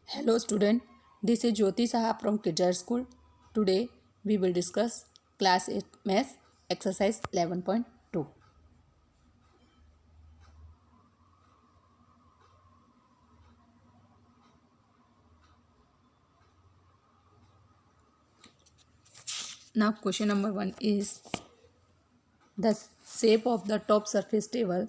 Hello student, this is Jyoti Saha from Kidjar School. Today we will discuss class 8 maths exercise 11.2. Now question number 1 is the shape of the top surface table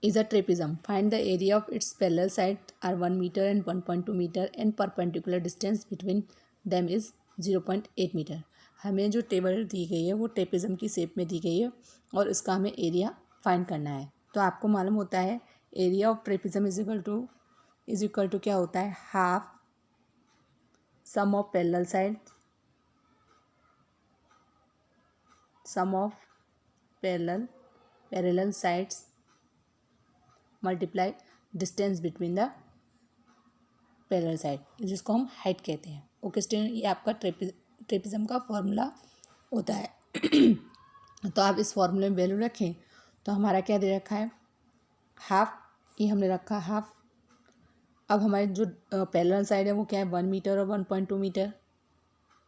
is a trapezium. Find the area of its parallel sides are 1 meter and 1.2 meter and perpendicular distance between them is 0.8 metre. हमें जो table दी गई है वो trapezium की shape में दी गई है और इसका हमें एरिया फाइंड करना है. तो आपको मालूम होता है area of trapezium is equal to क्या होता है, half sum of parallel side sum of parallel sides multiply distance between the parallel side, जिसको हम हाइट कहते हैं. ओके स्टूडेंट, ये आपका ट्रेपेजियम का फॉर्मूला होता है. तो आप इस फॉर्मूले में वैल्यू रखें तो हमारा क्या दे रखा है, हाफ. ये हमने रखा हाफ. अब हमारे जो पैरेलल साइड है वो क्या है, 1 मीटर और 1.2 मीटर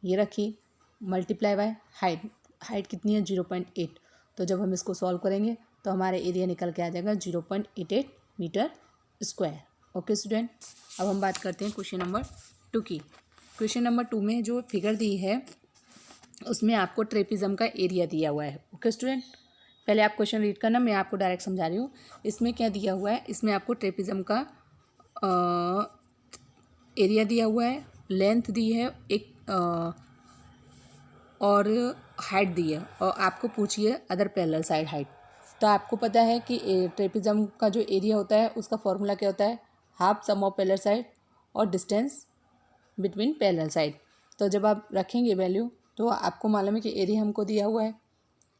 ये रखी, मल्टीप्लाई बाय हाइट कितनी है 0.8. तो जब हम इसको सॉल्व करेंगे तो हमारा एरिया निकल के आ जाएगा 0.88 मीटर स्क्वायर. ओके स्टूडेंट, अब हम बात करते हैं क्वेश्चन नंबर 2 की. क्वेश्चन नंबर 2 में जो फिगर दी है उसमें आपको ट्रेपेजियम का एरिया दिया हुआ है. ओके स्टूडेंट, पहले आप क्वेश्चन रीड करना, मैं आपको डायरेक्ट समझा रही हूँ. इसमें क्या दिया हुआ है, इसमें आपको ट्रेपेजियम का एरिया दिया हुआ है, लेंथ दी है एक और हाइट दी है और आपको पूछिए अदर पैरेलल साइड हाइट. तो आपको पता है कि ट्रेपेजियम का जो एरिया होता है उसका फॉर्मूला क्या होता है, half sum of parallel side और डिस्टेंस बिटवीन पैरेलल साइड. तो जब आप रखेंगे वैल्यू तो आपको मालूम है कि एरिया हमको दिया हुआ है.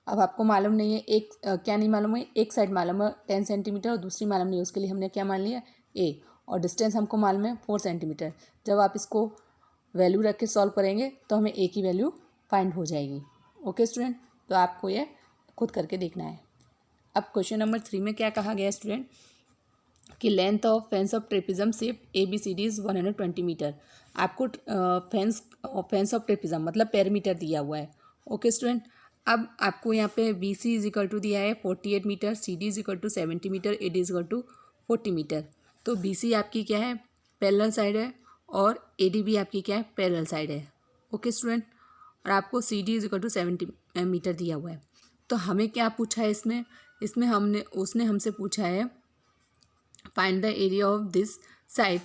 अब आपको मालूम नहीं है क्या नहीं मालूम है, एक साइड मालूम है 10 सेंटीमीटर और दूसरी मालूम नहीं है, उसके लिए हमने क्या मान लिया ए, और डिस्टेंस हमको मालूम है 4 सेंटीमीटर. जब आप इसको वैल्यू रख के सॉल्व करेंगे तो हमें ए की वैल्यू फाइंड हो जाएगी. ओके स्टूडेंट, तो आपको ये खुद करके देखना है. अब क्वेश्चन नंबर 3 में क्या कहा गया स्टूडेंट कि length of fence of trapezium shape ABCD is 120 metre. आपको फेंस ऑफ ट्रेपेजियम मतलब पेरीमीटर दिया हुआ है. ओके स्टूडेंट, अब आपको यहाँ पे BC इज इक्वल टू दिया है 48 metre, CD is equal to 70 metre, AD is equal to 40 metre. तो BC आपकी क्या है, पैरेलल साइड है और AD भी आपकी क्या है, पैरेलल साइड है. ओके स्टूडेंट, और आपको CD is equal to 70 metre दिया हुआ है. तो हमें क्या पूछा है इसमें उसने हमसे पूछा है find the area of this side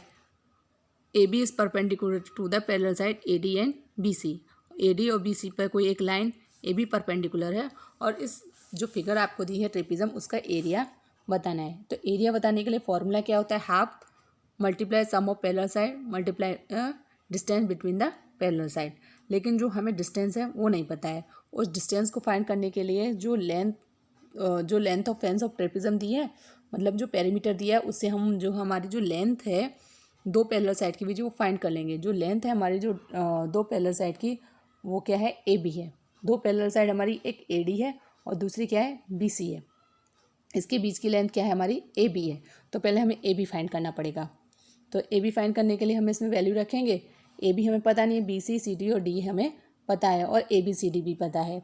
AB is perpendicular to the parallel side AD and BC. AD और BC पर कोई एक लाइन AB परपेंडिकुलर है और इस जो फिगर आपको दी है ट्रेपेजियम उसका एरिया बताना है. तो एरिया बताने के लिए फॉर्मूला क्या होता है, half multiply sum of parallel side multiply distance between the parallel side. लेकिन जो हमें डिस्टेंस है वो नहीं पता है. उस डिस्टेंस को फाइंड करने के लिए जो length of fence of trapezium दी है, मतलब जो पेरीमीटर दिया है उससे हम जो हमारी जो लेंथ है दो पैरेलल साइड की भी जो फाइंड कर लेंगे. जो लेंथ है हमारी जो दो पैरेलल साइड की वो क्या है, AB है. दो पैरेलल साइड हमारी एक AD है और दूसरी क्या है, BC है. इसके बीच की लेंथ क्या है, हमारी AB है. तो पहले हमें AB फाइंड करना पड़ेगा. तो AB फाइंड करने के लिए हम इसमें वैल्यू रखेंगे. AB हमें पता नहीं है, BC CD और D हमें पता है और ABCD भी पता है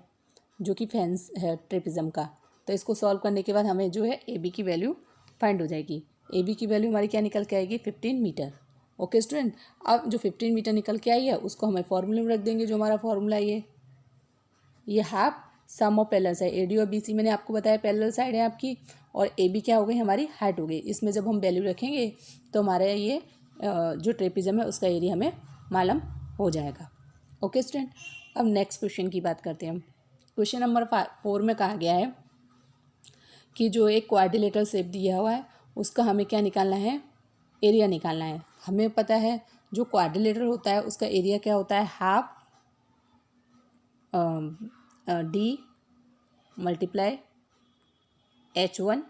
जो कि फेंस है ट्रेपेजियम का. तो इसको सॉल्व करने के बाद हमें जो है AB की वैल्यू फाइंड हो जाएगी. AB की वैल्यू हमारी क्या निकल के आएगी, 15 मीटर. ओके स्टूडेंट, अब जो 15 मीटर निकल के आई है उसको हमें फॉर्मूले में रख देंगे. जो हमारा फॉर्मूला ये half sum of parallel side AD और BC मैंने आपको बताया पैरेलल साइड है आपकी और AB क्या हो गई, हमारी हाइट हो गई. इसमें जब हम वैल्यू रखेंगे तो हमारे ये जो ट्रेपेजियम है उसका एरिया हमें मालूम हो जाएगा. ओके स्टूडेंट, अब नेक्स्ट क्वेश्चन की बात करते हैं हम. क्वेश्चन नंबर 4 में कहा गया है कि जो एक क्वाड्रिलेटरल शेप दिया हुआ है उसका हमें क्या निकालना है, एरिया निकालना है. हमें पता है जो क्वाड्रिलेटरल होता है उसका एरिया क्या होता है, half D multiply H1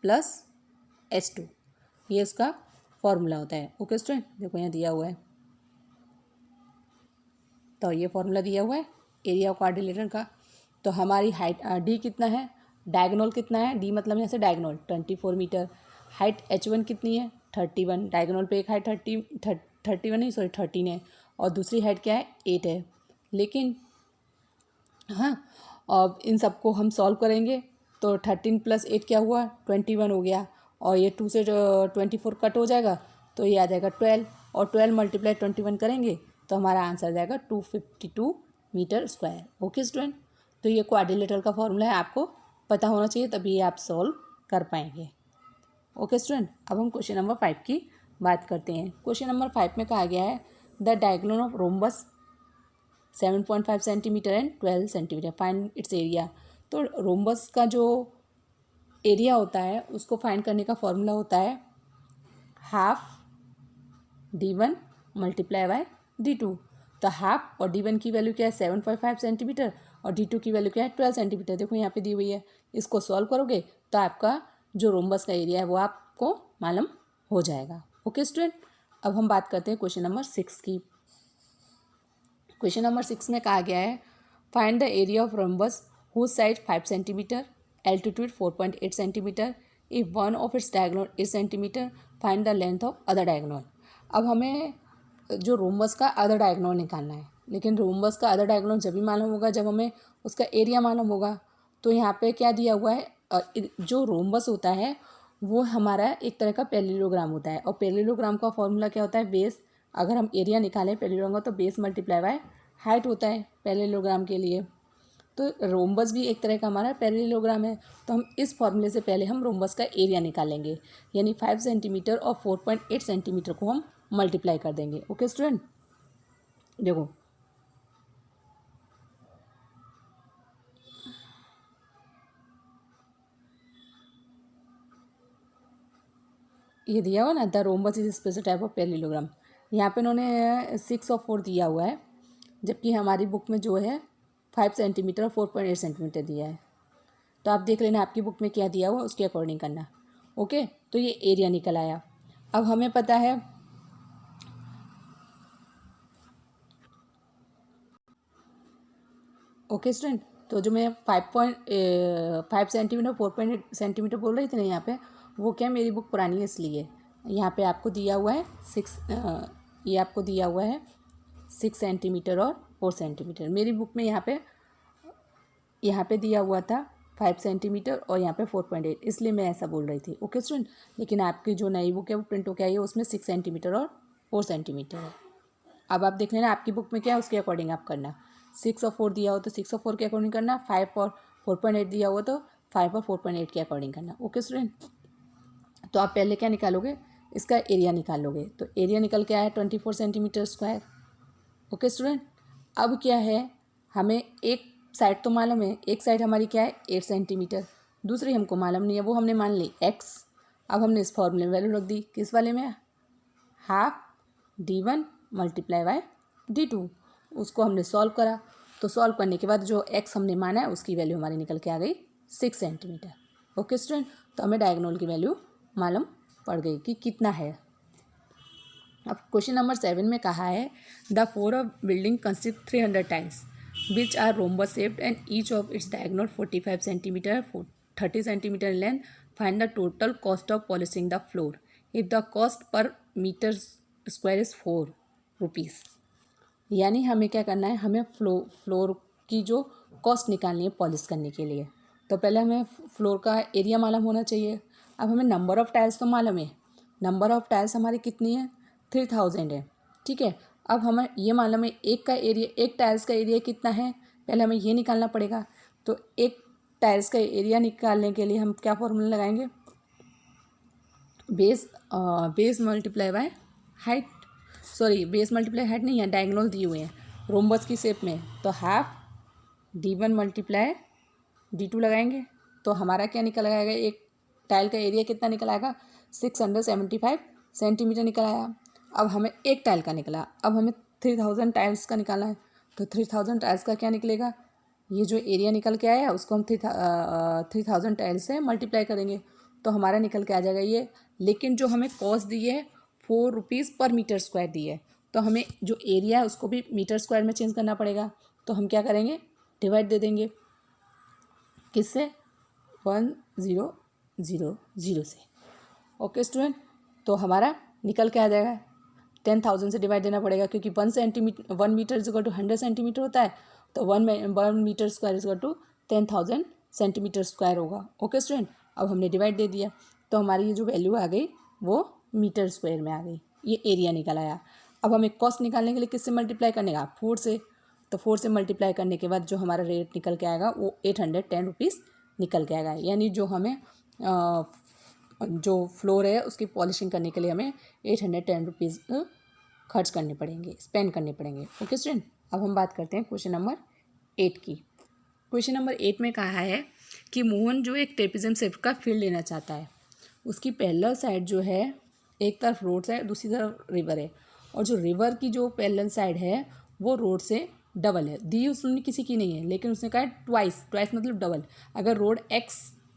plus H2, ये उसका फॉर्मूला होता है. ओके स्टूडेंट, देखो यहाँ दिया हुआ है. तो ये फॉर्मूला दिया हुआ है एरिया ऑफ क्वाड्रिलेटरल का. तो हमारी हाइट D कितना है, डायगोनल कितना है, D मतलब यहाँ से डायगोनल 24 मीटर. हाइट H1 कितनी है, 31, डायगोनल पे एक हाइट 31 नहीं, सॉरी 13 है, और दूसरी हाइट क्या है 8 है। लेकिन हाँ, अब इन सबको हम सॉल्व करेंगे तो 13 + 8 क्या हुआ 21 हो गया, और ये 2 से 24 कट हो जाएगा तो ये आ जाएगा 12, और 12 × 21 करेंगे तो हमारा आंसर आ जाएगा 252 मीटर स्क्वायर। ओके स्टूडेंट, तो ये क्वाड्रिलेटरल का फॉर्मूला है, आपको पता होना चाहिए, तभी ये आप सॉल्व कर पाएंगे। ओके स्टूडेंट, अब हम क्वेश्चन नंबर 5 की बात करते हैं। क्वेश्चन नंबर 5 में कहा गया है the diagonal of rhombus 7.5 centimetre and 12 centimetre, find its area. तो रोम्बस का जो एरिया होता है उसको फाइंड करने का फॉर्मूला होता है हाफ d1 × d2। तो हाफ और d1 की वैल्यू क्या है 7.5 सेंटीमीटर, और d2 की वैल्यू क्या है 12 सेंटीमीटर। देखो यहाँ पे दी हुई है, इसको सॉल्व करोगे तो आपका जो रोम्बस का एरिया है वो आपको मालूम हो जाएगा। ओके स्टूडेंट, अब हम बात करते हैं क्वेश्चन नंबर 6 की। क्वेश्चन नंबर 6 में कहा गया है find the area of rhombus whose side 5 centimetre, altitude 4.8 centimetre, if one of its diagonal 8 centimetre, find the length of other diagonal. अब हमें जो रोम्बस का अदर डायगोनल निकालना है, लेकिन रोम्बस का अदर डायगोनल जब भी मालूम होगा जब हमें उसका एरिया मालूम होगा। तो यहाँ पे क्या दिया हुआ है, जो रोम्बस होता है वो हमारा एक तरह का पैरेललोग्राम होता है, और पैरेललोग्राम का फॉर्मूला क्या होता है बेस, अगर हम एरिया निकालें पैरेललोग्राम का तो बेस × हाइट होता है पैरेललोग्राम के लिए। तो रोम्बस भी एक तरह का हमारा पैरेललोग्राम है, तो हम इस फॉर्मूले से पहले हम रोम्बस का एरिया निकालेंगे, यानी 5 सेंटीमीटर और 4.8 सेंटीमीटर को हम मल्टीप्लाई कर देंगे। ओके स्टूडेंट, देखो ये दिया हुआ ना the rhombus is special type of parallelogram, यहाँ पे उन्होंने 6 और 4 दिया हुआ है, जबकि हमारी बुक में जो है 5 सेंटीमीटर और 4.8 सेंटीमीटर दिया है। तो आप देख लेना आपकी बुक में क्या दिया हुआ उसके अकॉर्डिंग करना। ओके, तो ये एरिया निकल आया। अब हमें पता है ओके स्टूडेंट, तो जो मैं 5 सेंटीमीटर 4.8 सेंटीमीटर बोल रही थी ना यहाँ पे, वो क्या मेरी बुक पुरानी है इसलिए यहाँ पे आपको दिया हुआ है 6, ये आपको दिया हुआ है 6 सेंटीमीटर और 4 सेंटीमीटर। मेरी बुक में यहाँ पे दिया हुआ था 5 सेंटीमीटर और यहाँ पे 4.8, इसलिए मैं ऐसा बोल रही थी। ओके स्टूडेंट, लेकिन आपकी जो नई बुक है वो प्रिंट होकर आई है उसमें 6 सेंटीमीटर और 4 सेंटीमीटर है। अब आप देख लेना आपकी बुक में क्या है उसके अकॉर्डिंग आप करना। 6 और 4 दिया हो तो 6 और 4 के अकॉर्डिंग करना, 5 और 4.8 दिया हुआ तो 5 और 4.8 के अकॉर्डिंग करना। ओके स्टूडेंट, तो आप पहले क्या निकालोगे, इसका एरिया निकालोगे, तो एरिया निकल के आया 24 सेंटीमीटर स्क्वायर। ओके स्टूडेंट, अब क्या है, हमें एक साइड तो मालूम है, एक साइड हमारी क्या है 8 सेंटीमीटर, दूसरी हमको मालूम नहीं है, वो हमने मान ली x। अब हमने इस फॉर्मूले में वैल्यू रख दी, किस वाले में, हाफ d1 × d2। उसको हमने सॉल्व करा, तो सॉल्व करने के बाद जो x हमने माना है उसकी वैल्यू हमारी निकल के आ गई 6 सेंटीमीटर। ओके स्टूडेंट, तो हमें डायगोनल की वैल्यू मालूम पड़ गई कि कितना है। अब क्वेश्चन नंबर 7 में कहा है the floor of building consist 300 tiles which are rhombus shaped and each of its diagonal 45 centimetre 30 centimetre length, find the total cost of polishing the floor if the cost per metre square is 4 rupees. यानी हमें क्या करना है, हमें floor की जो cost निकालनी है पॉलिश करने के लिए, तो पहले हमें फ्लोर का एरिया मालूम होना चाहिए। अब हमें नंबर ऑफ़ टाइल्स तो मालूम है, नंबर ऑफ़ टाइल्स हमारी कितनी है 3000 है, ठीक है। अब हमें ये मालूम है एक टाइल्स का एरिया कितना है, पहले हमें ये निकालना पड़ेगा। तो एक टाइल्स का एरिया निकालने के लिए हम क्या फॉर्मूला लगाएंगे, base × height, sorry base × height नहीं है, डायगोनल दिए हुए हैं रोम्बस की शेप में, तो हाफ d1 × d2 लगाएंगे तो हमारा क्या निकल आएगा, एक टाइल का एरिया कितना निकल आएगा 675 सेंटीमीटर निकल आया। अब हमें एक टाइल का निकला, अब हमें 3000 टाइल्स का निकालना है, तो 3000 टाइल्स का क्या निकलेगा, ये जो एरिया निकल के आया उसको हम 3000 टाइल्स से मल्टीप्लाई करेंगे तो हमारा निकल के आ जाएगा ये। लेकिन जो हमें कॉस्ट दी है 4 रुपीज़ पर मीटर स्क्वायर दी है, तो हमें जो एरिया है उसको भी मीटर स्क्वायर में चेंज करना पड़ेगा। तो हम क्या करेंगे, डिवाइड दे देंगे, किससे 1000 से। ओके स्टूडेंट, तो हमारा निकल के आ जाएगा 10,000 से डिवाइड देना पड़ेगा, क्योंकि 1 metre is equal to 100 centimetre होता है, तो 1 metre square is equal to 10,000 centimetre square होगा। ओके स्टूडेंट, अब हमने डिवाइड दे दिया तो हमारी ये जो वैल्यू आ गई वो मीटर स्क्वायर में आ गई, ये एरिया निकल आया। अब हमें कॉस्ट निकालने के लिए किससे मल्टीप्लाई करने का, 4 से। तो 4 से मल्टीप्लाई करने के बाद जो हमारा रेट निकल के आएगा वो 810 रुपीज़ निकल के आएगा। यानी जो हमें जो फ्लोर है उसकी पॉलिशिंग करने के लिए हमें 810 रुपीज़ खर्च करने पड़ेंगे, स्पेंड करने पड़ेंगे। ओके स्टूडेंट, अब हम बात करते हैं क्वेश्चन नंबर 8 की। क्वेश्चन नंबर 8 में कहा है कि मोहन जो एक ट्रेपेजियम शेप का फील्ड लेना चाहता है, उसकी पैरेलल साइड जो है, एक तरफ रोड है दूसरी तरफ रिवर है, और जो रिवर की जो पैरेलल साइड है वो रोड से डबल है। दी उसने किसी की नहीं है, लेकिन उसने कहा है ट्वाइस मतलब डबल। अगर रोड एक्स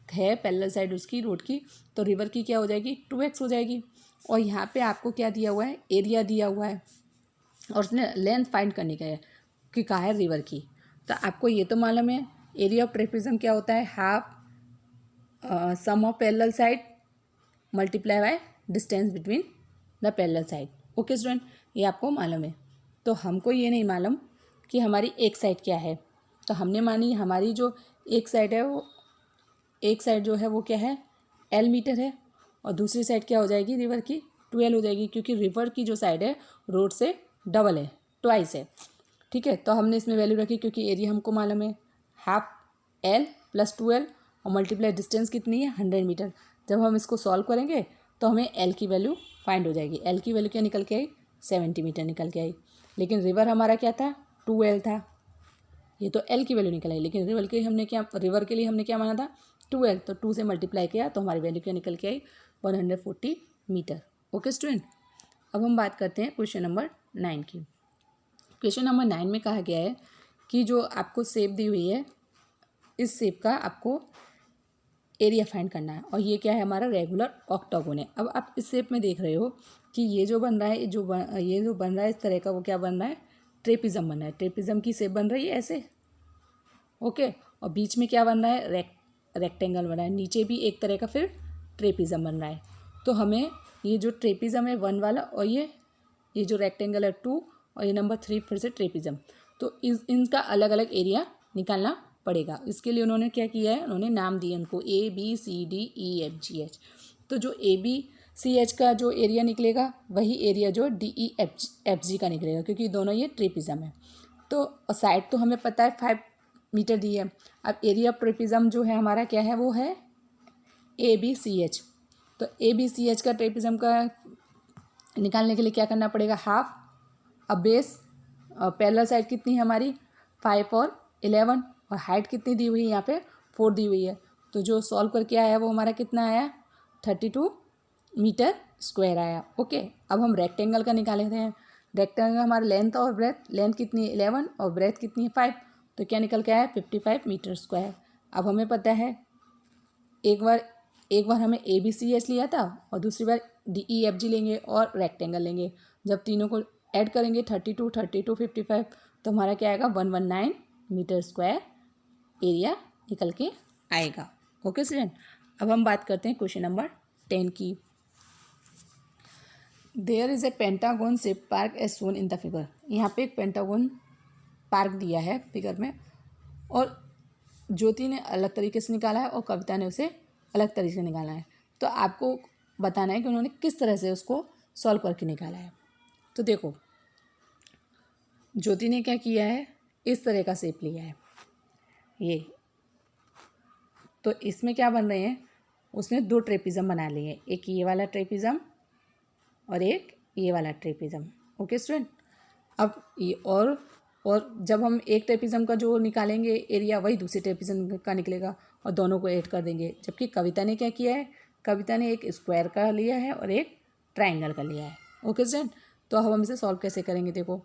है पैरेलल साइड उसकी रोड की, तो रिवर की क्या हो जाएगी, 2x हो जाएगी। और यहाँ पे आपको क्या दिया हुआ है, एरिया दिया हुआ है, और उसने लेंथ फाइंड करने का है कि कहा है रिवर की। तो आपको ये तो मालूम है एरिया ऑफ ट्रेपेजियम क्या होता है, half sum of parallel side multiply by distance between the parallel side. Okay student, ये आपको मालूम है। तो हमको ये नहीं मालूम कि हमारी एक साइड क्या है, तो हमने मानी हमारी जो एक साइड है वो, एक साइड जो है वो क्या है, L मीटर है, और दूसरी साइड क्या हो जाएगी रिवर की, 2L हो जाएगी, क्योंकि रिवर की जो साइड है रोड से डबल है, ट्वाइस है। ठीक है, तो हमने इसमें वैल्यू रखी क्योंकि एरिया हमको मालूम है, हाफ L + 2L, और मल्टीप्लाई डिस्टेंस कितनी है, 100 मीटर। जब हम इसको सॉल्व करेंगे तो हमें L की वैल्यू फाइंड हो जाएगी। L की वैल्यू क्या निकल के आई, 70 मीटर निकल के आई। लेकिन रिवर हमारा क्या था, 2L था, ये तो L की वैल्यू निकल आई, लेकिन रिवर के लिए हमने क्या माना था, 2L। तो 2 से मल्टीप्लाई किया तो हमारी वैल्यू क्या निकल के आई, 140 मीटर। ओके स्टूडेंट, अब हम बात करते हैं क्वेश्चन नंबर 9 की। क्वेश्चन नंबर 9 में कहा गया है कि जो आपको शेप दी हुई है, इस शेप का आपको एरिया फाइंड करना है, और ये क्या है, हमारा रेगुलर ऑक्टागोन है। अब आप इस शेप में देख रहे हो कि ये जो बन रहा है, ये जो बन रहा है इस तरह का, वो क्या बन रहा है, ट्रेपिज्म बन रहा है। ट्रेपिज्म की शेप बन रही है ऐसे, ओके, और बीच में क्या बन रहा है, रेक्टेंगल बन रहा है, नीचे भी एक तरह का फिर ट्रेपिज्म बन रहा है। तो हमें ये जो ट्रेपिज्म है 1 वाला, और ये जो रेक्टेंगल है 2, और ये नंबर 3 फिर से ट्रेपिज्म, तो इनका अलग अलग एरिया निकालना पड़ेगा। इसके लिए उन्होंने क्या किया है, उन्होंने नाम दिए इनको ABCDEFGH। तो जो ABCH का जो एरिया निकलेगा वही एरिया जो DEFG का निकलेगा, क्योंकि दोनों ये ट्रेपिज्म है। तो साइड तो हमें पता है 5 मीटर दी है। अब एरिया ऑफ ट्रेपिज्म जो है हमारा क्या है, वो है ABCH। तो ABCH का ट्रेपिज्म का निकालने के लिए क्या करना पड़ेगा, हाफ। अब बेस पैरेलल साइड कितनी है हमारी, 5 और 11, और हाइट कितनी दी हुई है यहाँ पे, 4 दी हुई है। तो जो सॉल्व करके आया वो हमारा कितना आया, 32 मीटर स्क्वायर आया। ओके, अब हम रेक्टेंगल का निकालते हैं। रेक्टेंगल का हमारा लेंथ और ब्रेथ, लेंथ कितनी है 11 और ब्रेथ कितनी है 5, तो क्या निकल के आया, 55 मीटर स्क्वायर। अब हमें पता है एक बार हमें ABCH लिया था, और दूसरी बार DEFG लेंगे और रेक्टेंगल लेंगे। जब तीनों को ऐड करेंगे 32, 55, तो हमारा क्या आएगा, 119 मीटर स्क्वायर एरिया निकल के आएगा। ओके स्टूडेंट, अब हम बात करते हैं क्वेश्चन नंबर 10 की। There is a pentagon shape park as shown in the figure. यहाँ पे एक पेंटागन पार्क दिया है फिगर में, और ज्योति ने अलग तरीके से निकाला है और कविता ने उसे अलग तरीके से निकाला है। तो आपको बताना है कि उन्होंने किस तरह से उसको सॉल्व करके निकाला है। तो देखो, ज्योति ने क्या किया है, इस तरह का शेप लिया है ये, तो इसमें क्या बन रहे हैं, उसने 2 ट्रेपिज्म बना लिए हैं, एक ये वाला ट्रेपिज्म और एक ये वाला ट्रेपिज्म। ओके स्टूडेंट, अब ये और जब हम एक ट्रेपिज्म का जो निकालेंगे एरिया, वही दूसरे ट्रेपिज्म का निकलेगा, और दोनों को ऐड कर देंगे। जबकि कविता ने क्या किया है, कविता ने एक स्क्वायर का लिया है और एक ट्राइंगल का लिया है। ओके स्टूडेंट, तो अब हम इसे सॉल्व कैसे करेंगे, देखो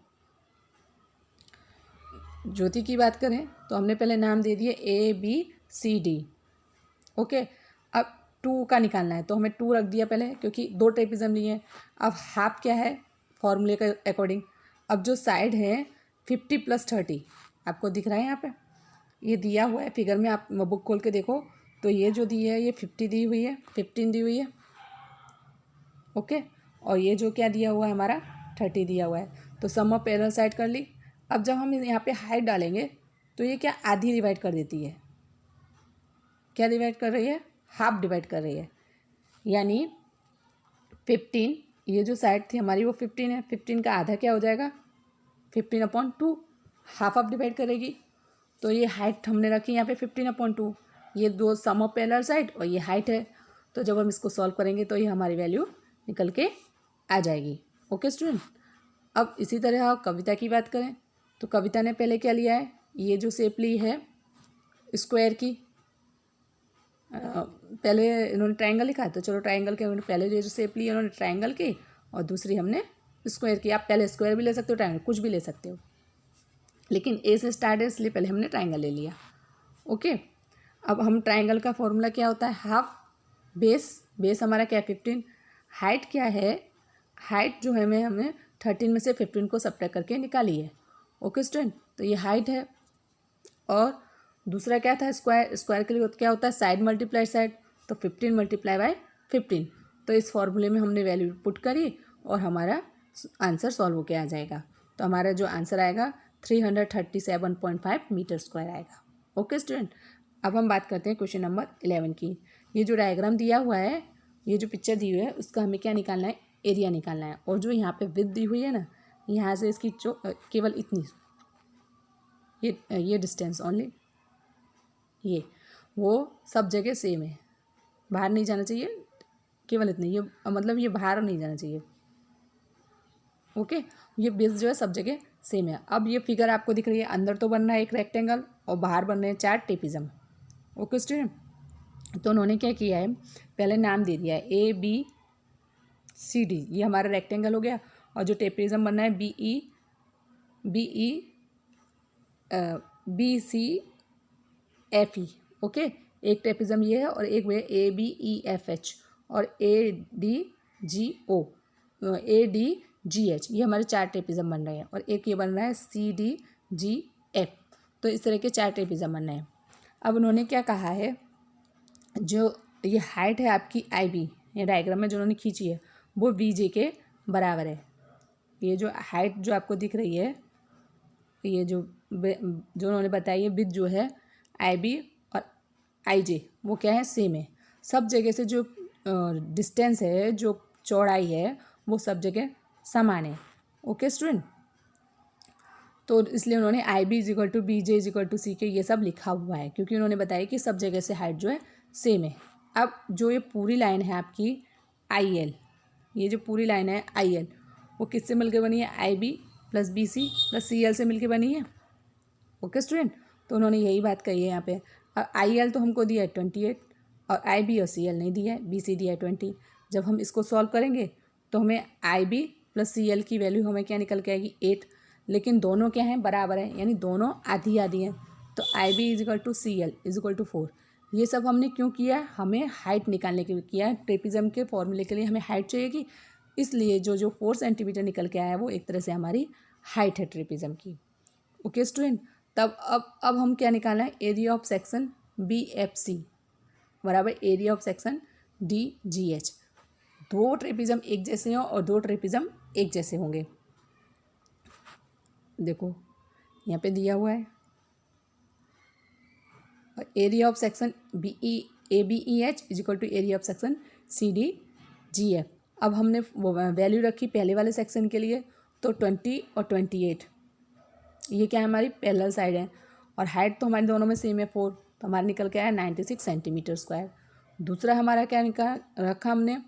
ज्योति की बात करें तो हमने पहले नाम दे दिए ABCD। ओके, अब 2 का निकालना है, तो हमें 2 रख दिया पहले, क्योंकि 2 ट्रेपिज्म लिए हैं। अब हाफ क्या है, फॉर्मूले के अकॉर्डिंग, अब जो साइड है 50 + 30 आपको दिख रहा है यहाँ पे, ये दिया हुआ है फिगर में, आप बुक खोल के देखो तो ये जो दी है ये 50 दी हुई है, 15 दी हुई है। ओके, और ये जो क्या दिया हुआ है हमारा 30 दिया हुआ है। तो सम ऑफ पैरेलल साइड कर ली। अब जब हम यहाँ पे हाइट डालेंगे तो ये क्या आधी डिवाइड कर देती है, क्या डिवाइड कर रही है, हाफ डिवाइड कर रही है। यानी 15, ये जो साइड थी हमारी वो 15 है, 15 का आधा क्या हो जाएगा 15/2, हाफ ऑफ डिवाइड करेगी। तो ये हाइट हमने रखी यहाँ पे 15/2, ये दो सम ऑफ पैरेलल साइड और ये हाइट है। तो जब हम इसको सॉल्व करेंगे तो ये हमारी वैल्यू निकल के आ जाएगी। ओके स्टूडेंट, अब इसी तरह आप कविता की बात करें तो कविता ने पहले क्या लिया है, ये जो शेप ली है स्क्वायर की, पहले इन्होंने ट्रायंगल लिखा है तो चलो ट्रायंगल के उन्होंने पहले जो शेप ली उन्होंने ट्रायंगल की और दूसरी हमने स्क्वायर की। आप पहले स्क्वायर भी ले सकते हो, ट्रायंगल कुछ भी ले सकते हो, लेकिन ए से स्टार्ट है इसलिए पहले हमने ट्रायंगल ले लिया। ओके, अब हम ट्रायंगल का फॉर्मूला क्या होता है, हाफ बेस, बेस हमारा क्या है 15, हाइट क्या है, हाइट जो है हमें 13 में से 15 को सब्ट्रैक्ट करके निकाली है। ओके स्टूडेंट, तो ये हाइट है। और दूसरा क्या था स्क्वायर, स्क्वायर के लिए क्या होता है साइड मल्टीप्लाई साइड, तो 15 मल्टीप्लाई बाय 15। तो इस फॉर्मूले में हमने वैल्यू पुट करी और हमारा आंसर सॉल्व होके आ जाएगा। तो हमारा जो आंसर आएगा 337.5 मीटर स्क्वायर आएगा। ओके स्टूडेंट, अब हम बात करते हैं क्वेश्चन नंबर 11 की। ये जो डायग्राम दिया हुआ है, ये जो पिक्चर दी हुई है उसका हमें क्या निकालना है, एरिया निकालना है। और जो यहाँ पे विड्थ दी हुई है ना, यहाँ से इसकी केवल इतनी, ये डिस्टेंस ओनली, ये वो सब जगह सेम है, बाहर नहीं जाना चाहिए, केवल इतनी, ये मतलब ये बाहर नहीं जाना चाहिए। ओके, ये बेस जो है सब जगह सेम है। अब ये फिगर आपको दिख रही है, अंदर तो बन रहा है एक रेक्टेंगल और बाहर बन रहे हैं 4 ट्रेपेजियम। ओके स्टूडेंट, तो उन्होंने क्या किया है, पहले नाम दे दिया है ABCD, ये हमारा रेक्टेंगल हो गया। और जो ट्रेपेजियम बनना है BECFE। ओके, एक ट्रेपेजियम ये है और एक है ABEFH और ADGH, ये हमारे 4 ट्रेपेजियम बन रहे हैं। और एक ये बन रहा है CDGF। तो इस तरह के 4 ट्रेपेजियम बन रहे हैं। अब उन्होंने क्या कहा है, जो ये हाइट है आपकी IB, ये डायग्राम में जो उन्होंने खींची है वो BJ के बराबर है। ये जो हाइट जो आपको दिख रही है, ये जो उन्होंने बताई है विथ जो है IB और IJ वो क्या है सेम है। सब जगह से जो डिस्टेंस है, जो चौड़ाई है वो सब जगह समान है। ओके स्टूडेंट, तो इसलिए उन्होंने IB = BJ = CK ये सब लिखा हुआ है, क्योंकि उन्होंने बताया कि सब जगह से हाइट जो है सेम है। अब जो ये पूरी लाइन है आपकी IL, ये जो पूरी लाइन है IL वो किससे मिलकर बनी है, IB + BC + CL से मिलकर बनी है। ओके स्टूडेंट, तो उन्होंने यही बात कही है यहाँ पे। IL तो हमको दिया है 28 और IB और CL नहीं दिया है, BC दिया है 20। जब हम इसको सॉल्व करेंगे तो हमें IB + CL की वैल्यू हमें क्या निकल के आएगी 8, लेकिन दोनों क्या हैं बराबर हैं, यानी दोनों आधी आधी हैं। तो IB = CL = 4। ये सब हमने क्यों किया, हमें हाइट निकालने के लिए किया है। ट्रेपेजियम के फॉर्मूले के लिए हमें हाइट चाहिए कि, इसलिए जो 4 सेंटीमीटर निकल के आया है वो एक तरह से हमारी हाइट है ट्रेपेजियम की। ओके स्टूडेंट, तब अब हम क्या निकालना है, एरिया ऑफ सेक्शन BFC बराबर area of section DGH। 2 trapezium एक जैसे हों और 2 ट्रेपेजियम एक जैसे होंगे। देखो यहाँ पे दिया हुआ है, और area of section ABEH = area of section CDGF। अब हमने वैल्यू रखी पहले वाले सेक्शन के लिए, तो 20 और 28, ये क्या है हमारी पैरेलल साइड है। और हाइट तो हमारी दोनों में सेम है 4, तो हमारा निकल के आया 96 सेंटीमीटर स्क्वायर। दूसरा हमारा क्या निकाल रखा हमने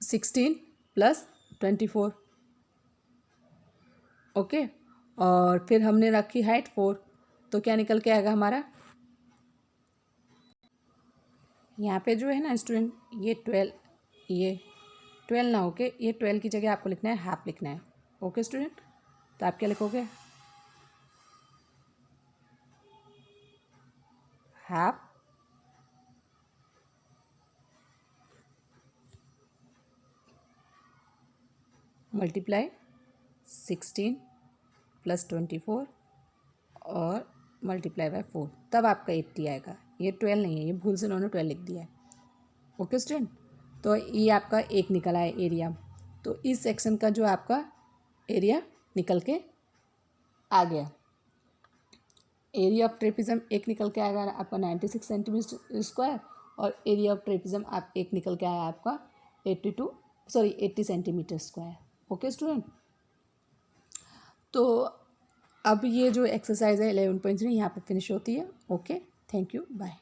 16 + 24। ओके, और फिर हमने रखी हाइट 4, तो क्या निकल के आएगा हमारा, यहाँ पे जो है ना स्टूडेंट ये 12 ना होके ये 12 की जगह आपको लिखना है हाफ लिखना है। ओके स्टूडेंट, तो आप क्या लिखोगे, हाफ मल्टीप्लाई 16 + 24 और मल्टीप्लाई बाय 4, तब आपका 80 आएगा। ये 12 नहीं है, ये भूल से उन्होंने 12 लिख दिया है। ओके स्टूडेंट, तो ये आपका एक निकला है एरिया। तो इस सेक्शन का जो आपका एरिया निकल के आ गया। एरिया ऑफ ट्रेपिज्म एक निकल के आएगा आपका 96 सेंटीमीटर स्क्वायर, और एरिया ऑफ ट्रेपिज्म आप एक निकल के आया आपका 80 सेंटीमीटर स्क्वायर। ओके स्टूडेंट, तो अब ये जो एक्सरसाइज है 11.3 यहाँ पे फिनिश होती है। Okay, thank you, bye.